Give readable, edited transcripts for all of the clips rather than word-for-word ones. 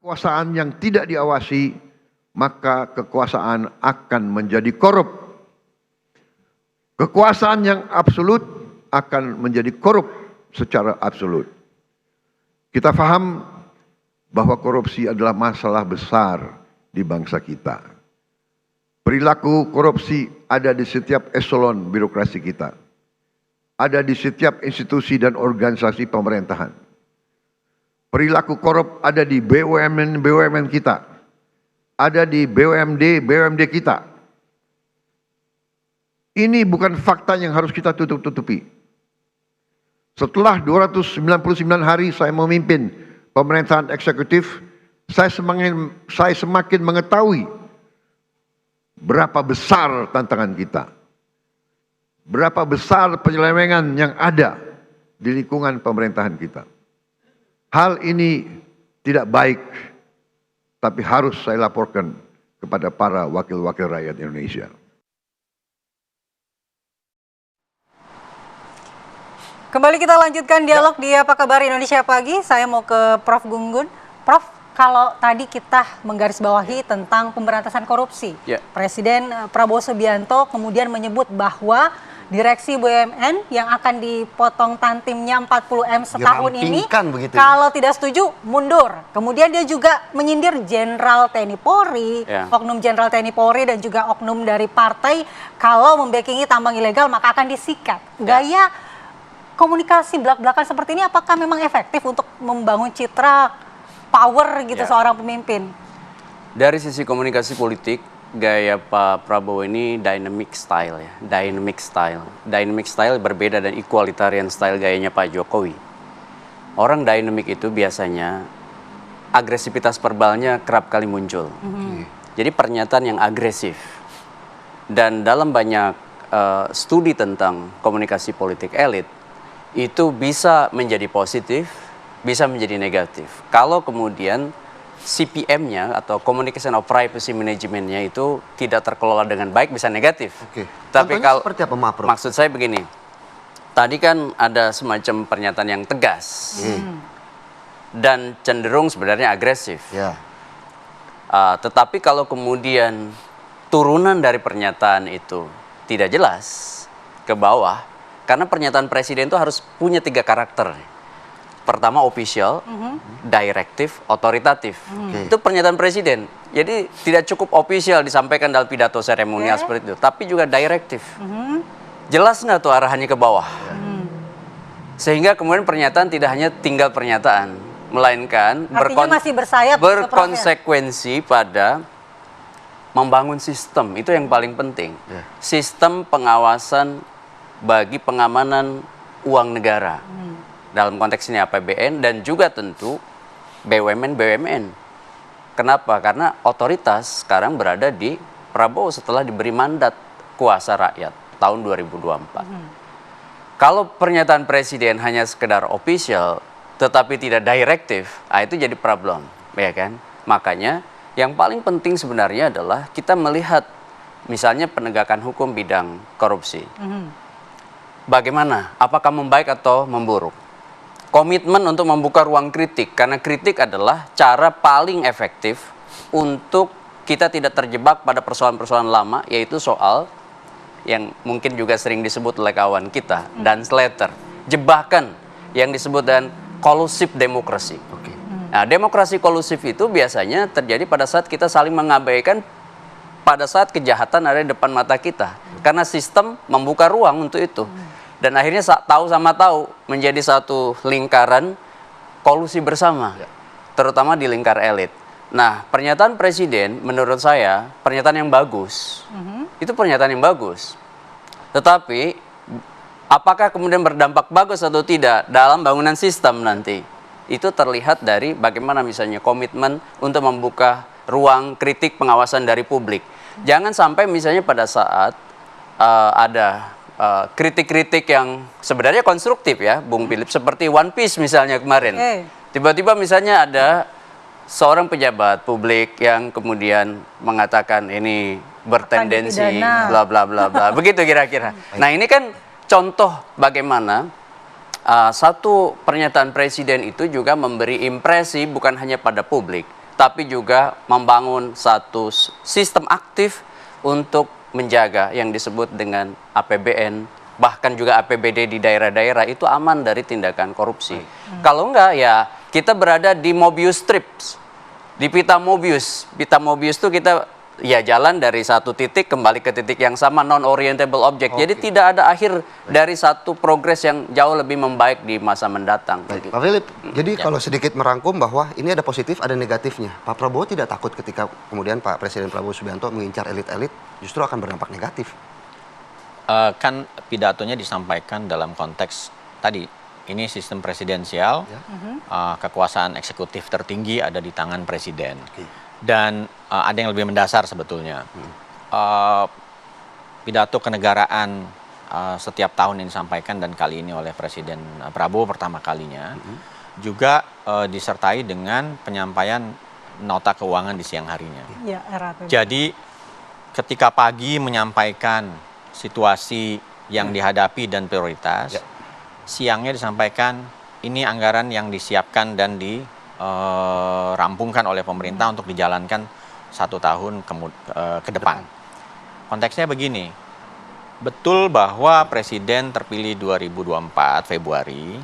Kekuasaan yang tidak diawasi, maka kekuasaan akan menjadi korup. Kekuasaan yang absolut akan menjadi korup secara absolut. Kita paham bahwa korupsi adalah masalah besar di bangsa kita. Perilaku korupsi ada di setiap eselon birokrasi kita. Ada di setiap institusi dan organisasi pemerintahan. Perilaku korup ada di BUMN kita. Ada di BUMD kita. Ini bukan fakta yang harus kita tutup-tutupi. Setelah 299 hari saya memimpin pemerintahan eksekutif, saya semakin mengetahui berapa besar tantangan kita. Berapa besar penyelewengan yang ada di lingkungan pemerintahan kita. Hal ini tidak baik, tapi harus saya laporkan kepada para wakil-wakil rakyat Indonesia. Kembali kita lanjutkan dialog di Apa Kabar Indonesia Pagi. Saya mau ke Prof. Gunggun. Prof, kalau tadi kita menggarisbawahi tentang pemberantasan korupsi, Presiden Prabowo Subianto kemudian menyebut bahwa direksi BUMN yang akan dipotong tantimnya 40M setahun ini, kalau tidak setuju mundur. Kemudian dia juga menyindir Jenderal TNI Polri, oknum Jenderal TNI Polri dan juga oknum dari partai, kalau membackingi tambang ilegal maka akan disikat. Gaya komunikasi belak-belakan seperti ini apakah memang efektif untuk membangun citra power gitu seorang pemimpin? Dari sisi komunikasi politik, gaya Pak Prabowo ini dynamic style ya, dynamic style berbeda dan equalitarian style gayanya Pak Jokowi. Orang dynamic itu biasanya agresivitas verbalnya kerap kali muncul. Jadi pernyataan yang agresif. Dan dalam banyak studi tentang komunikasi politik elit itu bisa menjadi positif, bisa menjadi negatif. Kalau kemudian CPM-nya atau Communication of Privacy Management-nya itu tidak terkelola dengan baik, bisa negatif. Tapi kalau seperti apa, maksud saya begini, tadi kan ada semacam pernyataan yang tegas dan cenderung sebenarnya agresif. Tetapi kalau kemudian turunan dari pernyataan itu tidak jelas ke bawah, karena pernyataan presiden itu harus punya 3 karakter. Pertama official, direktif, otoritatif. Itu pernyataan presiden. Jadi tidak cukup official disampaikan dalam pidato seremonial seperti itu, tapi juga direktif. Jelas nggak tuh arahannya ke bawah? Sehingga kemudian pernyataan tidak hanya tinggal pernyataan, melainkan masih bersayap, berkonsekuensi pada membangun sistem. Itu yang paling penting. Sistem pengawasan bagi pengamanan uang negara. Dalam konteks ini APBN dan juga tentu BUMN. Kenapa? Karena otoritas sekarang berada di Prabowo setelah diberi mandat kuasa rakyat tahun 2024. Kalau pernyataan presiden hanya sekedar official tetapi tidak direktif, itu jadi problem, ya kan? Makanya yang paling penting sebenarnya adalah kita melihat misalnya penegakan hukum bidang korupsi. Bagaimana? Apakah membaik atau memburuk? Komitmen untuk membuka ruang kritik, karena kritik adalah cara paling efektif untuk kita tidak terjebak pada persoalan-persoalan lama, yaitu soal yang mungkin juga sering disebut oleh kawan kita, dan Slater, jebakan yang disebut dan kolusif demokrasi. Nah, demokrasi kolusif itu biasanya terjadi pada saat kita saling mengabaikan pada saat kejahatan ada di depan mata kita, karena sistem membuka ruang untuk itu. Dan akhirnya tahu sama tahu menjadi satu lingkaran kolusi bersama, terutama di lingkar elit. Nah, pernyataan presiden menurut saya pernyataan yang bagus. Itu pernyataan yang bagus. Tetapi apakah kemudian berdampak bagus atau tidak dalam bangunan sistem nanti? Itu terlihat dari bagaimana misalnya komitmen untuk membuka ruang kritik pengawasan dari publik. Jangan sampai misalnya pada saat ada kritik-kritik yang sebenarnya konstruktif ya, Bung Philip, seperti One Piece misalnya kemarin. Tiba-tiba misalnya ada seorang pejabat publik yang kemudian mengatakan ini bertendensi bla bla bla bla. Begitu kira-kira. Nah, ini kan contoh bagaimana satu pernyataan presiden itu juga memberi impresi bukan hanya pada publik, tapi juga membangun satu sistem aktif untuk menjaga yang disebut dengan APBN, bahkan juga APBD di daerah-daerah itu aman dari tindakan korupsi. Kalau enggak ya kita berada di Mobius Strips, di pita Mobius. Pita Mobius itu kita ya jalan dari satu titik kembali ke titik yang sama, non-orientable object. Jadi tidak ada akhir dari satu progres yang jauh lebih membaik di masa mendatang. Pak Philip, jadi kalau sedikit merangkum bahwa ini ada positif, ada negatifnya. Pak Prabowo tidak takut ketika kemudian Pak Presiden Prabowo Subianto mengincar elit-elit, justru akan berdampak negatif. Kan pidatonya disampaikan dalam konteks tadi, ini sistem presidensial, kekuasaan eksekutif tertinggi ada di tangan presiden. Dan ada yang lebih mendasar sebetulnya. Pidato kenegaraan setiap tahun yang disampaikan dan kali ini oleh Presiden Prabowo pertama kalinya juga disertai dengan penyampaian nota keuangan di siang harinya. Ya, RAPBN. Jadi ketika pagi menyampaikan situasi yang dihadapi dan prioritas, siangnya disampaikan ini anggaran yang disiapkan dan dirampungkan oleh pemerintah untuk dijalankan 1 tahun ke depan. Konteksnya begini, betul bahwa Presiden terpilih 2024 Februari,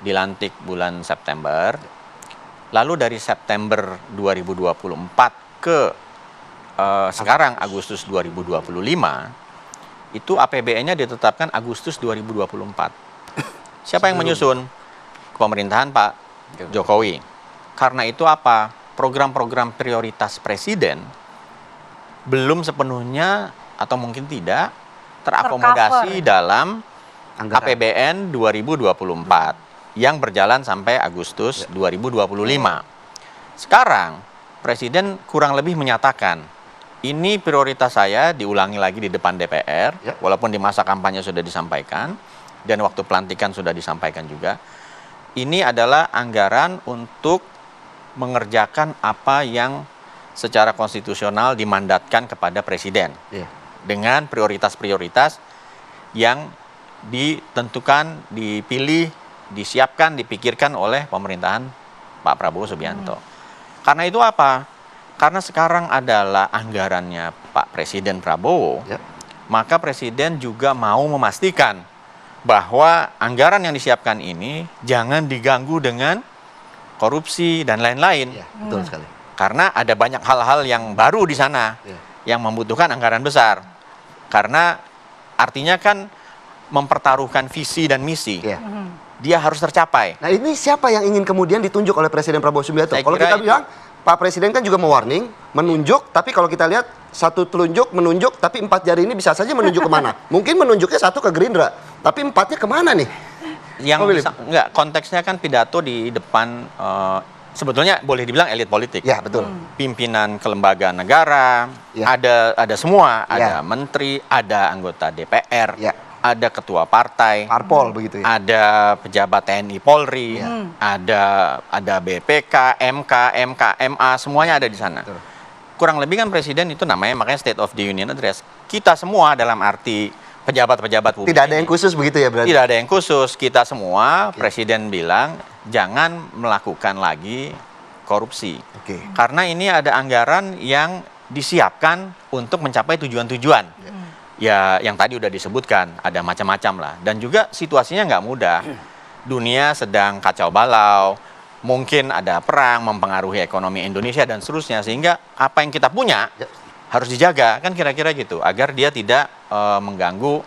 dilantik bulan September, lalu dari September 2024 ke sekarang Agustus 2025, itu APBN-nya ditetapkan Agustus 2024. Siapa yang menyusun? Pemerintahan Pak Jokowi. Karena itu apa? Program-program prioritas Presiden belum sepenuhnya atau mungkin tidak terakomodasi dalam APBN 2024 yang berjalan sampai Agustus 2025. Sekarang Presiden kurang lebih menyatakan ini prioritas saya, diulangi lagi di depan DPR, walaupun di masa kampanye sudah disampaikan dan waktu pelantikan sudah disampaikan juga. Ini adalah anggaran untuk mengerjakan apa yang secara konstitusional dimandatkan kepada Presiden. Dengan prioritas-prioritas yang ditentukan, dipilih, disiapkan, dipikirkan oleh pemerintahan Pak Prabowo Subianto. Karena itu apa? Karena sekarang adalah anggarannya Pak Presiden Prabowo, maka Presiden juga mau memastikan bahwa anggaran yang disiapkan ini jangan diganggu dengan korupsi dan lain-lain. Betul sekali. Karena ada banyak hal-hal yang baru di sana yang membutuhkan anggaran besar. Karena artinya kan mempertaruhkan visi dan misi. Dia harus tercapai. Nah ini siapa yang ingin kemudian ditunjuk oleh Presiden Prabowo Subianto? Kalau kita bilang, Pak Presiden kan juga mewarning, menunjuk, tapi kalau kita lihat satu telunjuk, menunjuk, tapi 4 jari ini bisa saja menunjuk kemana? Mungkin menunjuknya 1 ke Gerindra, tapi 4-nya kemana nih? Yang enggak, konteksnya kan pidato di depan sebetulnya boleh dibilang elit politik. Ya, betul. Pimpinan kelembagaan negara, ada semua, ada menteri, ada anggota DPR, ada ketua partai, parpol begitu ya. Ada pejabat TNI Polri, ada BPK, MK, MA, semuanya ada di sana. Betul. Kurang lebih kan Presiden itu namanya makanya State of the Union Address. Kita semua dalam arti pejabat-pejabat publik. Tidak ada yang khusus begitu ya berarti? Tidak ada yang khusus. Kita semua, Presiden bilang, jangan melakukan lagi korupsi. Karena ini ada anggaran yang disiapkan untuk mencapai tujuan-tujuan. Ya, yang tadi udah disebutkan, ada macam-macam lah. Dan juga situasinya nggak mudah. Dunia sedang kacau balau, mungkin ada perang mempengaruhi ekonomi Indonesia dan seterusnya. Sehingga apa yang kita punya harus dijaga, kan kira-kira gitu, agar dia tidak mengganggu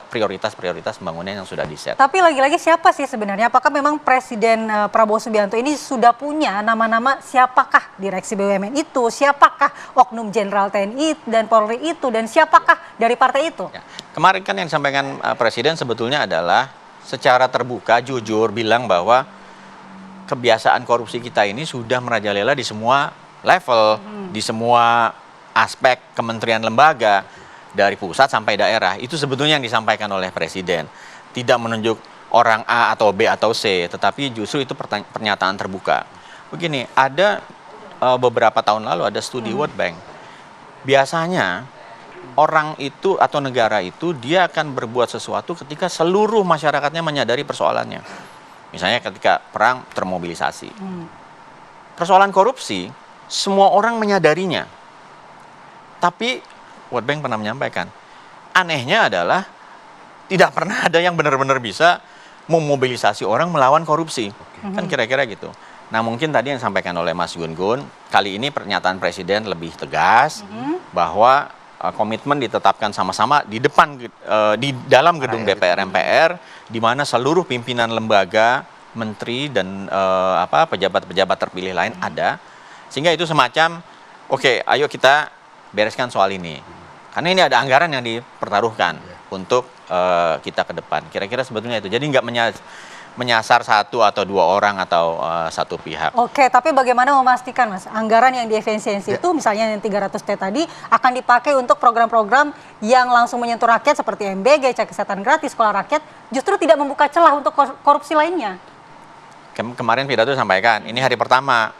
prioritas-prioritas pembangunan yang sudah diset. Tapi lagi-lagi siapa sih sebenarnya? Apakah memang Presiden Prabowo Subianto ini sudah punya nama-nama siapakah direksi BUMN itu? Siapakah oknum Jenderal TNI dan Polri itu? Dan siapakah dari partai itu? Ya. Kemarin kan yang disampaikan Presiden sebetulnya adalah secara terbuka, jujur bilang bahwa kebiasaan korupsi kita ini sudah merajalela di semua level, di semua aspek kementerian lembaga, dari pusat sampai daerah. Itu sebetulnya yang disampaikan oleh Presiden. Tidak menunjuk orang A atau B atau C, tetapi justru itu pernyataan terbuka. Begini, ada beberapa tahun lalu ada studi World Bank. Biasanya orang itu atau negara itu dia akan berbuat sesuatu ketika seluruh masyarakatnya menyadari persoalannya. Misalnya ketika perang termobilisasi. persoalan korupsi, semua orang menyadarinya. Tapi World Bank pernah menyampaikan, anehnya adalah tidak pernah ada yang benar-benar bisa memobilisasi orang melawan korupsi. Kan kira-kira gitu. Nah mungkin tadi yang disampaikan oleh Mas Gun-Gun, kali ini pernyataan Presiden lebih tegas bahwa komitmen ditetapkan sama-sama di depan di dalam gedung DPR MPR, di mana seluruh pimpinan lembaga, menteri dan pejabat-pejabat terpilih lain ada, sehingga itu semacam oke, ayo kita bereskan soal ini, karena ini ada anggaran yang dipertaruhkan untuk kita ke depan. Kira-kira sebetulnya itu. Jadi nggak menyasar satu atau dua orang atau satu pihak. Oke, tapi bagaimana memastikan Mas, anggaran yang diefisiensi itu misalnya yang 300T tadi akan dipakai untuk program-program yang langsung menyentuh rakyat seperti MBG, cek kesehatan gratis, sekolah rakyat, justru tidak membuka celah untuk korupsi lainnya? Kemarin pidato sampaikan, ini hari pertama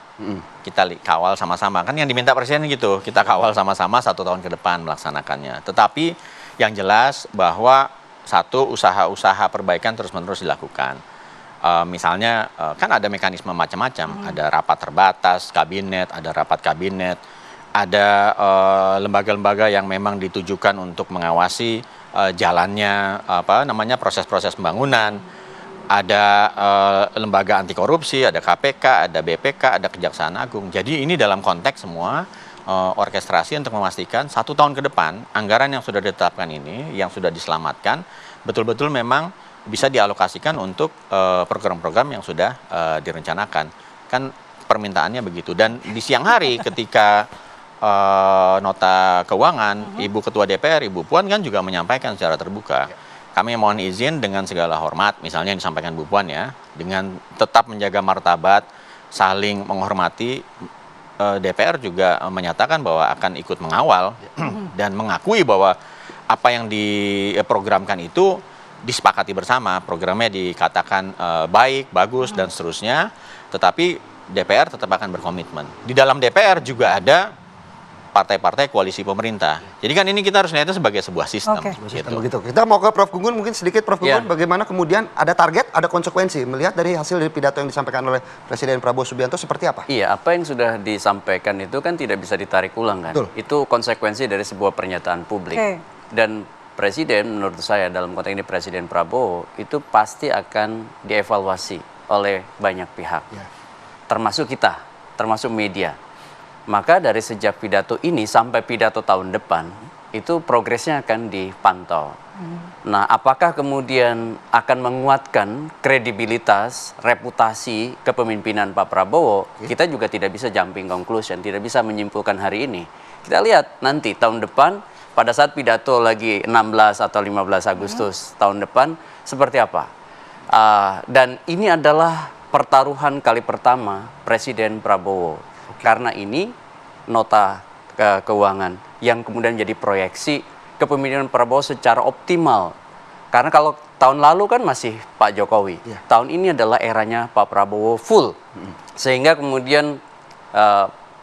kita kawal sama-sama. Kan yang diminta Presiden gitu, kita kawal sama-sama 1 tahun ke depan melaksanakannya. Tetapi yang jelas bahwa satu, usaha-usaha perbaikan terus-menerus dilakukan. Misalnya kan ada mekanisme macam-macam, ada rapat terbatas kabinet, ada rapat kabinet, ada lembaga-lembaga yang memang ditujukan untuk mengawasi jalannya proses-proses pembangunan, ada lembaga anti korupsi, ada KPK, ada BPK, ada Kejaksaan Agung. Jadi ini dalam konteks semua orkestrasi untuk memastikan 1 tahun ke depan anggaran yang sudah ditetapkan ini, yang sudah diselamatkan, betul-betul memang bisa dialokasikan untuk program-program yang sudah direncanakan. Kan permintaannya begitu. Dan di siang hari ketika nota keuangan, Ibu Ketua DPR, Ibu Puan kan juga menyampaikan secara terbuka. Kami mohon izin dengan segala hormat, misalnya yang disampaikan Bu Puan ya, dengan tetap menjaga martabat, saling menghormati, DPR juga menyatakan bahwa akan ikut mengawal dan mengakui bahwa apa yang diprogramkan itu disepakati bersama, programnya dikatakan baik, bagus, dan seterusnya, tetapi DPR tetap akan berkomitmen. Di dalam DPR juga ada partai-partai koalisi pemerintah. Jadi kan ini kita harus lihatnya sebagai sebuah sistem. Begitu. Kita mau ke Prof. Gunggun, mungkin sedikit Prof. Gunggun, bagaimana kemudian ada target, ada konsekuensi, melihat dari hasil dari pidato yang disampaikan oleh Presiden Prabowo Subianto seperti apa? Iya, apa yang sudah disampaikan itu kan tidak bisa ditarik ulang kan. Betul. Itu konsekuensi dari sebuah pernyataan publik. Dan Presiden, menurut saya dalam konteks ini Presiden Prabowo, itu pasti akan dievaluasi oleh banyak pihak. Termasuk kita, termasuk media. Maka dari sejak pidato ini sampai pidato tahun depan, itu progresnya akan dipantau. Nah, apakah kemudian akan menguatkan kredibilitas, reputasi kepemimpinan Pak Prabowo, kita juga tidak bisa jumping conclusion, tidak bisa menyimpulkan hari ini. Kita lihat nanti tahun depan, pada saat pidato lagi 16 atau 15 Agustus tahun depan, seperti apa. Dan ini adalah pertaruhan kali pertama Presiden Prabowo. Karena ini nota keuangan yang kemudian jadi proyeksi kepemimpinan Prabowo secara optimal. Karena kalau tahun lalu kan masih Pak Jokowi. Tahun ini adalah eranya Pak Prabowo full. Sehingga kemudian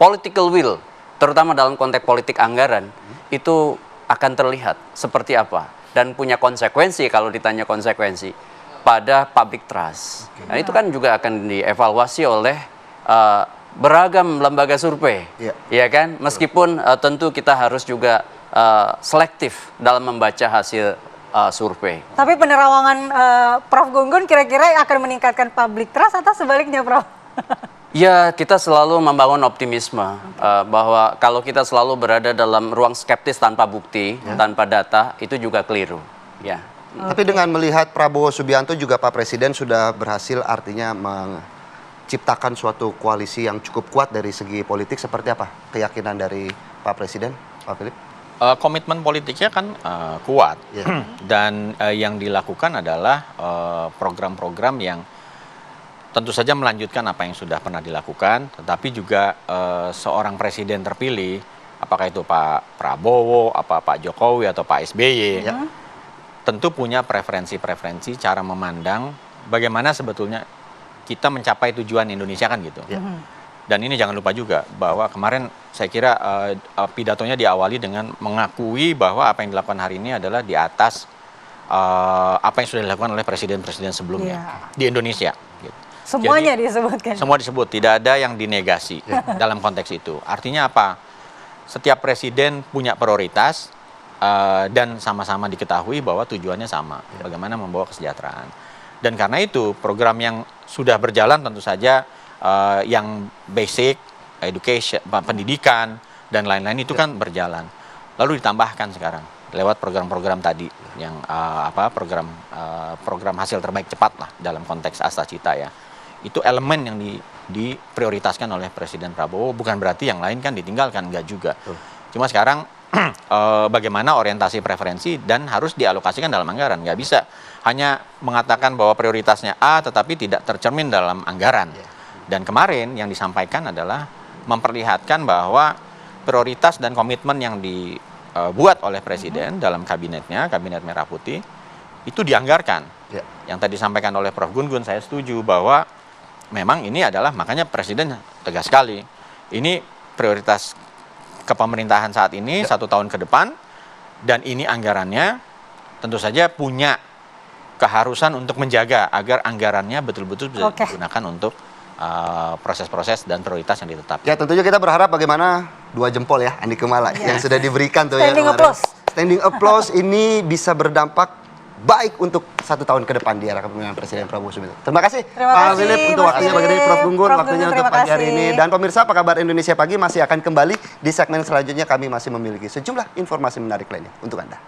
political will, terutama dalam konteks politik anggaran, itu akan terlihat seperti apa. Dan punya konsekuensi, kalau ditanya konsekuensi, pada public trust. Nah itu kan juga akan dievaluasi oleh beragam lembaga survei, ya kan? Meskipun tentu kita harus juga selektif dalam membaca hasil survei. Tapi penerawangan Prof. Gunggun kira-kira akan meningkatkan public trust atau sebaliknya, Prof? Ya, kita selalu membangun optimisme bahwa kalau kita selalu berada dalam ruang skeptis tanpa bukti, tanpa data, itu juga keliru. Ya. Tapi dengan melihat Prabowo Subianto juga Pak Presiden sudah berhasil artinya ciptakan suatu koalisi yang cukup kuat dari segi politik, seperti apa keyakinan dari Pak Presiden, Pak Philip? Komitmen politiknya kan kuat, dan yang dilakukan adalah program-program yang tentu saja melanjutkan apa yang sudah pernah dilakukan, tetapi juga seorang presiden terpilih, apakah itu Pak Prabowo, Pak Jokowi atau Pak SBY, tentu punya preferensi-preferensi cara memandang bagaimana sebetulnya kita mencapai tujuan Indonesia kan gitu. Dan ini jangan lupa juga bahwa kemarin saya kira pidatonya diawali dengan mengakui bahwa apa yang dilakukan hari ini adalah di atas apa yang sudah dilakukan oleh presiden-presiden sebelumnya di Indonesia. Gitu. Semuanya disebutkan. Semua disebut, tidak ada yang dinegasi dalam konteks itu. Artinya apa? Setiap presiden punya prioritas dan sama-sama diketahui bahwa tujuannya sama, bagaimana membawa kesejahteraan. Dan karena itu program yang sudah berjalan tentu saja yang basic, education, pendidikan dan lain-lain itu kan berjalan. Lalu ditambahkan sekarang lewat program-program tadi yang program hasil terbaik cepat lah dalam konteks Asta Cita ya. Itu elemen yang diprioritaskan oleh Presiden Prabowo, bukan berarti yang lain kan ditinggalkan, enggak juga. Cuma sekarang bagaimana orientasi preferensi dan harus dialokasikan dalam anggaran. Nggak bisa hanya mengatakan bahwa prioritasnya A tetapi tidak tercermin dalam anggaran. Dan kemarin yang disampaikan adalah memperlihatkan bahwa prioritas dan komitmen yang dibuat oleh Presiden dalam kabinetnya, Kabinet Merah Putih, itu dianggarkan. Yang tadi disampaikan oleh Prof. Gun-Gun, saya setuju bahwa memang ini adalah, makanya Presiden tegas sekali, ini prioritas kepemerintahan saat ini 1 tahun ke depan, dan ini anggarannya tentu saja punya keharusan untuk menjaga agar anggarannya betul-betul bisa digunakan untuk proses-proses dan prioritas yang ditetapkan. Ya tentunya kita berharap bagaimana 2 jempol ya Andi Kumala yang sudah diberikan tuh Standing ya kemarin. applause. Standing applause ini bisa berdampak baik untuk 1 tahun ke depan di era kepemimpinan Presiden Prabowo Subianto. Terima kasih Pak Philip untuk Mas waktunya Philip. bagi Prof. Gunggun Prof. waktunya Gunggun, untuk terima pagi hari kasih. ini. Dan pemirsa, apa kabar Indonesia Pagi masih akan kembali di segmen selanjutnya, kami masih memiliki sejumlah informasi menarik lainnya untuk Anda.